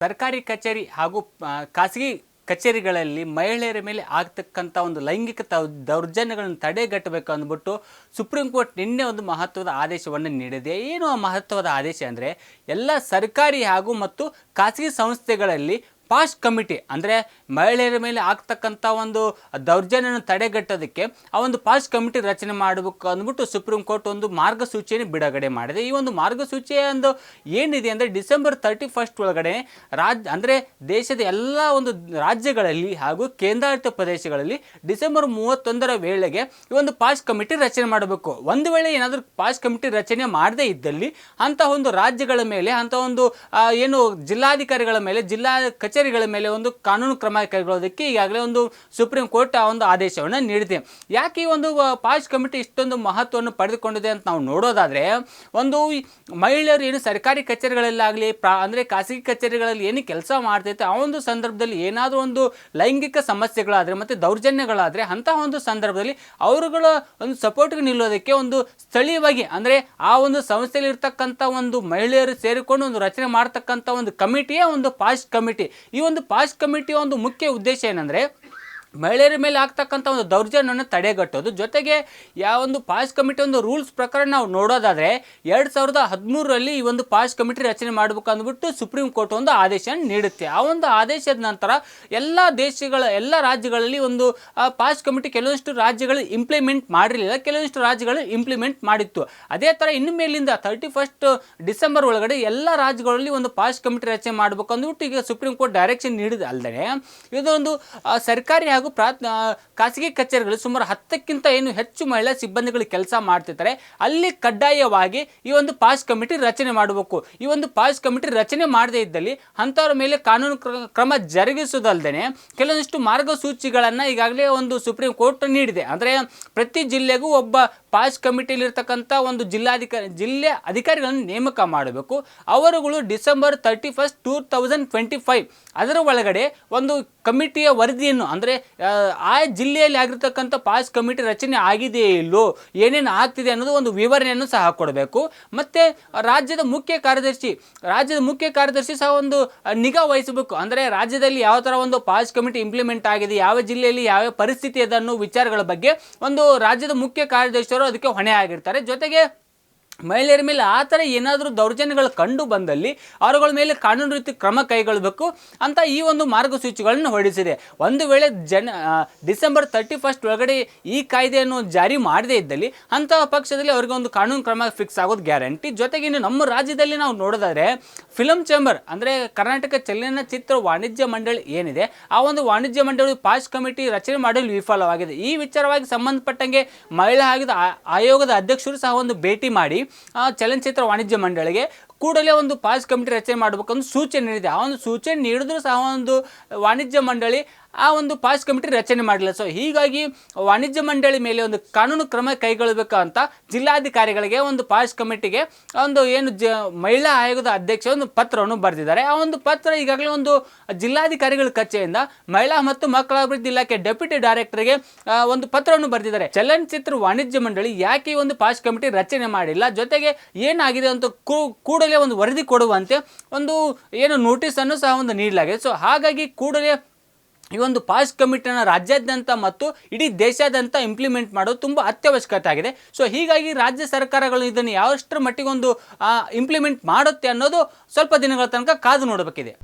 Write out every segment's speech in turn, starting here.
ಸರ್ಕಾರಿ ಕಚೇರಿ ಹಾಗೂ ಖಾಸಗಿ ಕಚೇರಿಗಳಲ್ಲಿ ಮಹಿಳೆಯರ ಮೇಲೆ ಆಗ್ತಕ್ಕಂಥ ಒಂದು ಲೈಂಗಿಕ ದೌರ್ಜನ್ಯಗಳನ್ನು ತಡೆಗಟ್ಟಬೇಕು ಅಂದ್ಬಿಟ್ಟು ಸುಪ್ರೀಂ ಕೋರ್ಟ್ ನಿನ್ನೆ ಒಂದು ಮಹತ್ವದ ಆದೇಶವನ್ನು ನೀಡಿದೆ. ಏನು ಆ ಮಹತ್ವದ ಆದೇಶ ಅಂದರೆ, ಎಲ್ಲ ಸರ್ಕಾರಿ ಹಾಗೂ ಮತ್ತು ಖಾಸಗಿ ಸಂಸ್ಥೆಗಳಲ್ಲಿ ಪಾಶ್ ಕಮಿಟಿ ಅಂದರೆ ಮಹಿಳೆಯರ ಮೇಲೆ ಆಗ್ತಕ್ಕಂಥ ಒಂದು ದೌರ್ಜನ್ಯವನ್ನು ತಡೆಗಟ್ಟೋದಕ್ಕೆ ಆ ಒಂದು ಪಾಶ್ ಕಮಿಟಿ ರಚನೆ ಮಾಡಬೇಕು ಅಂದ್ಬಿಟ್ಟು ಸುಪ್ರೀಂ ಕೋರ್ಟ್ ಒಂದು ಮಾರ್ಗಸೂಚಿಯನ್ನು ಬಿಡುಗಡೆ ಮಾಡಿದೆ. ಈ ಒಂದು ಮಾರ್ಗಸೂಚಿ ಒಂದು ಏನಿದೆ ಅಂದರೆ, ಡಿಸೆಂಬರ್ 31 ಒಳಗಡೆ ಅಂದರೆ ದೇಶದ ಎಲ್ಲ ಒಂದು ರಾಜ್ಯಗಳಲ್ಲಿ ಹಾಗೂ ಕೇಂದ್ರಾಡಳಿತ ಪ್ರದೇಶಗಳಲ್ಲಿ ಡಿಸೆಂಬರ್ 31 ವೇಳೆಗೆ ಈ ಒಂದು ಪಾಶ್ ಕಮಿಟಿ ರಚನೆ ಮಾಡಬೇಕು. ಒಂದು ವೇಳೆ ಏನಾದರೂ ಪಾಶ್ ಕಮಿಟಿ ರಚನೆ ಮಾಡದೇ ಇದ್ದಲ್ಲಿ ಅಂಥ ಒಂದು ರಾಜ್ಯಗಳ ಮೇಲೆ, ಅಂಥ ಒಂದು ಏನು ಜಿಲ್ಲಾಧಿಕಾರಿಗಳ ಮೇಲೆ, ಜಿಲ್ಲಾ ಕಚೇರಿಗಳ ಮೇಲೆ ಒಂದು ಕಾನೂನು ಕ್ರಮ ಕೈಗೊಳ್ಳೋದಕ್ಕೆ ಈಗಾಗಲೇ ಒಂದು ಸುಪ್ರೀಂ ಕೋರ್ಟ್ ಆ ಒಂದು ಆದೇಶವನ್ನು ನೀಡಿದೆ. ಯಾಕೆ ಈ ಒಂದು ಪಾಶ್ ಕಮಿಟಿ ಇಷ್ಟೊಂದು ಮಹತ್ವವನ್ನು ಪಡೆದುಕೊಂಡಿದೆ ಅಂತ ನಾವು ನೋಡೋದಾದರೆ, ಒಂದು ಮಹಿಳೆಯರು ಏನು ಸರ್ಕಾರಿ ಕಚೇರಿಗಳಲ್ಲಾಗಲಿ ಅಂದರೆ ಖಾಸಗಿ ಕಚೇರಿಗಳಲ್ಲಿ ಏನು ಕೆಲಸ ಮಾಡ್ತೈತೆ ಆ ಒಂದು ಸಂದರ್ಭದಲ್ಲಿ ಏನಾದರೂ ಒಂದು ಲೈಂಗಿಕ ಸಮಸ್ಯೆಗಳಾದರೆ ಮತ್ತು ದೌರ್ಜನ್ಯಗಳಾದರೆ ಅಂತಹ ಒಂದು ಸಂದರ್ಭದಲ್ಲಿ ಅವರುಗಳ ಒಂದು ಸಪೋರ್ಟ್ಗೆ ನಿಲ್ಲೋದಕ್ಕೆ ಒಂದು ಸ್ಥಳೀಯವಾಗಿ ಅಂದರೆ ಆ ಒಂದು ಸಂಸ್ಥೆಯಲ್ಲಿ ಇರ್ತಕ್ಕಂಥ ಒಂದು ಮಹಿಳೆಯರು ಸೇರಿಕೊಂಡು ಒಂದು ರಚನೆ ಮಾಡ್ತಕ್ಕಂಥ ಒಂದು ಕಮಿಟಿಯೇ ಒಂದು ಪಾಶ್ ಕಮಿಟಿ. ಈ ಒಂದು ಪಾಶ್ ಕಮಿಟಿಯ ಒಂದು ಮುಖ್ಯ ಉದ್ದೇಶ ಏನಂದರೆ, ಮಹಿಳೆಯರ ಮೇಲೆ ಆಗ್ತಕ್ಕಂಥ ಒಂದು ದೌರ್ಜನ್ಯವನ್ನು ತಡೆಗಟ್ಟೋದು. ಜೊತೆಗೆ ಒಂದು ಪಾಶ್ ಕಮಿಟಿ ಒಂದು ರೂಲ್ಸ್ ಪ್ರಕಾರ ನಾವು ನೋಡೋದಾದರೆ 2013ರಲ್ಲಿ ಈ ಒಂದು ಪಾಶ್ ಕಮಿಟಿ ರಚನೆ ಮಾಡಬೇಕು ಅಂದ್ಬಿಟ್ಟು ಸುಪ್ರೀಂ ಕೋರ್ಟ್ ಒಂದು ಆದೇಶ ನೀಡುತ್ತೆ. ಆ ಒಂದು ಆದೇಶದ ನಂತರ ಎಲ್ಲ ರಾಜ್ಯಗಳಲ್ಲಿ ಒಂದು ಪಾಶ್ ಕಮಿಟಿ ಕೆಲವೊಂದಿಷ್ಟು ರಾಜ್ಯಗಳು ಇಂಪ್ಲಿಮೆಂಟ್ ಮಾಡಿರಲಿಲ್ಲ, ಕೆಲವೊಂದಿಷ್ಟು ರಾಜ್ಯಗಳು ಇಂಪ್ಲಿಮೆಂಟ್ ಮಾಡಿತ್ತು. ಅದೇ ಥರ ಇನ್ನು ಮೇಲಿಂದ 31 ಡಿಸೆಂಬರ್ ಒಳಗಡೆ ಎಲ್ಲ ರಾಜ್ಯಗಳಲ್ಲಿ ಒಂದು ಪಾಶ್ ಕಮಿಟಿ ರಚನೆ ಮಾಡಬೇಕು ಅಂದ್ಬಿಟ್ಟು ಈಗ ಸುಪ್ರೀಂ ಕೋರ್ಟ್ ಡೈರೆಕ್ಷನ್ ನೀಡಿದ ಅಲ್ಲದೆ, ಇದೊಂದು ಸರ್ಕಾರಿ ಹಾಗೂ ಖಾಸಗಿ ಕಚೇರಿಗಳು ಸುಮಾರು 10ಕ್ಕಿಂತ ಏನು ಹೆಚ್ಚು ಮಹಿಳಾ ಸಿಬ್ಬಂದಿಗಳು ಕೆಲಸ ಮಾಡ್ತಿರ್ತಾರೆ, ಅಲ್ಲಿ ಕಡ್ಡಾಯವಾಗಿ ಈ ಒಂದು ಪಾಶ್ ಕಮಿಟಿ ರಚನೆ ಮಾಡಬೇಕು. ಈ ಒಂದು ಪಾಶ್ ಕಮಿಟಿ ರಚನೆ ಮಾಡದೇ ಇದ್ದಲ್ಲಿ ಅಂಥವ್ರ ಮೇಲೆ ಕಾನೂನು ಕ್ರಮ ಜರುಗಿಸುವುದಲ್ಲದೆ ಕೆಲವೊಂದಿಷ್ಟು ಮಾರ್ಗಸೂಚಿಗಳನ್ನು ಈಗಾಗಲೇ ಒಂದು ಸುಪ್ರೀಂ ಕೋರ್ಟ್ ನೀಡಿದೆ. ಅಂದರೆ ಪ್ರತಿ ಜಿಲ್ಲೆಗೂ ಒಬ್ಬ ಪಾಶ್ ಕಮಿಟಿಯಲ್ಲಿರ್ತಕ್ಕಂಥ ಒಂದು ಜಿಲ್ಲೆ ಅಧಿಕಾರಿಗಳನ್ನು ನೇಮಕ ಮಾಡಬೇಕು. ಅವರುಗಳು ಡಿಸೆಂಬರ್ 31, 2025 ಅದರ ಒಳಗಡೆ ಒಂದು ಕಮಿಟಿಯ ವರದಿಯನ್ನು, ಅಂದರೆ ಆ ಜಿಲ್ಲೆಯಲ್ಲಿ ಆಗಿರ್ತಕ್ಕಂಥ ಪಾಶ್ ಕಮಿಟಿ ರಚನೆ ಆಗಿದೆಯೇ ಇಲ್ಲೋ, ಏನೇನು ಆಗ್ತಿದೆ ಅನ್ನೋದು ಒಂದು ವಿವರಣೆಯನ್ನು ಸಹ ಕೊಡಬೇಕು. ಮತ್ತು ರಾಜ್ಯದ ಮುಖ್ಯ ಕಾರ್ಯದರ್ಶಿ ಸಹ ಒಂದು ನಿಗಾ ವಹಿಸಬೇಕು. ಅಂದರೆ ರಾಜ್ಯದಲ್ಲಿ ಯಾವ ಥರ ಒಂದು ಪಾಶ್ ಕಮಿಟಿ ಇಂಪ್ಲಿಮೆಂಟ್ ಆಗಿದೆ, ಯಾವ ಜಿಲ್ಲೆಯಲ್ಲಿ ಯಾವ ಪರಿಸ್ಥಿತಿ ಇದೆ ಅನ್ನೋ ವಿಚಾರಗಳ ಬಗ್ಗೆ ಒಂದು ರಾಜ್ಯದ ಮುಖ್ಯ ಕಾರ್ಯದರ್ಶಿಯವರು ಅದಕ್ಕೆ ಹೊಣೆ ಆಗಿರ್ತಾರೆ. ಜೊತೆಗೆ ಮಹಿಳೆಯರ ಮೇಲೆ ಆ ಥರ ಏನಾದರೂ ದೌರ್ಜನ್ಯಗಳು ಕಂಡು ಬಂದಲ್ಲಿ ಅವರುಗಳ ಮೇಲೆ ಕಾನೂನು ರೀತಿ ಕ್ರಮ ಕೈಗೊಳ್ಳಬೇಕು ಅಂತ ಈ ಒಂದು ಮಾರ್ಗಸೂಚಿಗಳನ್ನು ಹೊರಡಿಸಿದೆ. ಒಂದು ವೇಳೆ ಡಿಸೆಂಬರ್ 31 ಒಳಗಡೆ ಈ ಕಾಯ್ದೆಯನ್ನು ಜಾರಿ ಮಾಡದೇ ಇದ್ದಲ್ಲಿ ಅಂತಹ ಪಕ್ಷದಲ್ಲಿ ಅವರಿಗೆ ಒಂದು ಕಾನೂನು ಕ್ರಮ ಫಿಕ್ಸ್ ಆಗೋದು ಗ್ಯಾರಂಟಿ. ಜೊತೆಗೆ ಇನ್ನು ನಮ್ಮ ರಾಜ್ಯದಲ್ಲಿ ನಾವು ನೋಡೋದಾದರೆ ಫಿಲಮ್ ಚೇಂಬರ್ ಅಂದರೆ ಕರ್ನಾಟಕ ಚಲನಚಿತ್ರ ವಾಣಿಜ್ಯ ಮಂಡಳಿ ಏನಿದೆ, ಆ ಒಂದು ವಾಣಿಜ್ಯ ಮಂಡಳಿ ಪಾಶ್ ಕಮಿಟಿ ರಚನೆ ಮಾಡಲು ವಿಫಲವಾಗಿದೆ. ಈ ವಿಚಾರವಾಗಿ ಸಂಬಂಧಪಟ್ಟಂಗೆ ಮಹಿಳಾ ಆಯೋಗದ ಅಧ್ಯಕ್ಷರು ಸಹ ಒಂದು ಭೇಟಿ ಮಾಡಿ ಚಲನಚಿತ್ರ ವಾಣಿಜ್ಯ ಮಂಡಳಿಗೆ ಕೂಡಲೇ ಒಂದು ಪಾಶ್ ಕಮಿಟಿ ರಚನೆ ಮಾಡಬೇಕಂದು ಸೂಚನೆ ನೀಡಿದೆ. ಆ ಒಂದು ಸೂಚನೆ ನೀಡಿದ್ರೂ ಸಹ ಒಂದು ವಾಣಿಜ್ಯ ಮಂಡಳಿ ಆ ಒಂದು ಪಾಶ್ ಕಮಿಟಿ ರಚನೆ ಮಾಡಲಿಲ್ಲ. ಸೊ ಹೀಗಾಗಿ ವಾಣಿಜ್ಯ ಮಂಡಳಿ ಮೇಲೆ ಒಂದು ಕಾನೂನು ಕ್ರಮ ಕೈಗೊಳ್ಳಬೇಕು ಅಂತ ಜಿಲ್ಲಾಧಿಕಾರಿಗಳಿಗೆ ಒಂದು ಪಾಶ್ ಕಮಿಟಿಗೆ ಒಂದು ಮಹಿಳಾ ಆಯೋಗದ ಅಧ್ಯಕ್ಷ ಒಂದು ಪತ್ರವನ್ನು ಬರೆದಿದ್ದಾರೆ. ಆ ಒಂದು ಪತ್ರ ಈಗಾಗಲೇ ಒಂದು ಜಿಲ್ಲಾಧಿಕಾರಿಗಳ ಕಚೇರಿಯಿಂದ ಮಹಿಳಾ ಮತ್ತು ಮಕ್ಕಳ ಅಭಿವೃದ್ಧಿ ಇಲಾಖೆ ಡೆಪ್ಯೂಟಿ ಡೈರೆಕ್ಟರ್ಗೆ ಒಂದು ಪತ್ರವನ್ನು ಬರೆದಿದ್ದಾರೆ. ಚಲನಚಿತ್ರ ವಾಣಿಜ್ಯ ಮಂಡಳಿ ಯಾಕೆ ಒಂದು ಪಾಶ್ ಕಮಿಟಿ ರಚನೆ ಮಾಡಿಲ್ಲ, ಜೊತೆಗೆ ಏನಾಗಿದೆ ಅಂತ ಕೂಡಲೇ ಒಂದು ವರದಿ ಕೊಡುವಂತೆ ಒಂದು ನೋಟಿಸನ್ನು ಸಹ ಒಂದು ನೀಡಲಾಗಿದೆ. ಸೊ ಹಾಗಾಗಿ ಕೂಡಲೇ ಈ ಒಂದು ಪಾಶ್ ಕಮಿಟಿಯನ್ನು ರಾಜ್ಯಾದ್ಯಂತ ಮತ್ತು ಇಡೀ ದೇಶಾದ್ಯಂತ ಇಂಪ್ಲಿಮೆಂಟ್ ಮಾಡೋದು ತುಂಬ ಅತ್ಯವಶ್ಯಕತೆ ಆಗಿದೆ. ಸೊ ಹೀಗಾಗಿ ರಾಜ್ಯ ಸರ್ಕಾರಗಳು ಇದನ್ನು ಯಾವಷ್ಟರ ಮಟ್ಟಿಗೆ ಒಂದು ಇಂಪ್ಲಿಮೆಂಟ್ ಮಾಡುತ್ತೆ ಅನ್ನೋದು ಸ್ವಲ್ಪ ದಿನಗಳ ತನಕ ಕಾದು ನೋಡಬೇಕಿದೆ.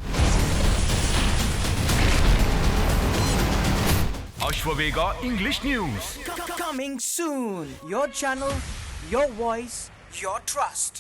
Ashwavega English news coming soon. Your channel, your voice, your trust.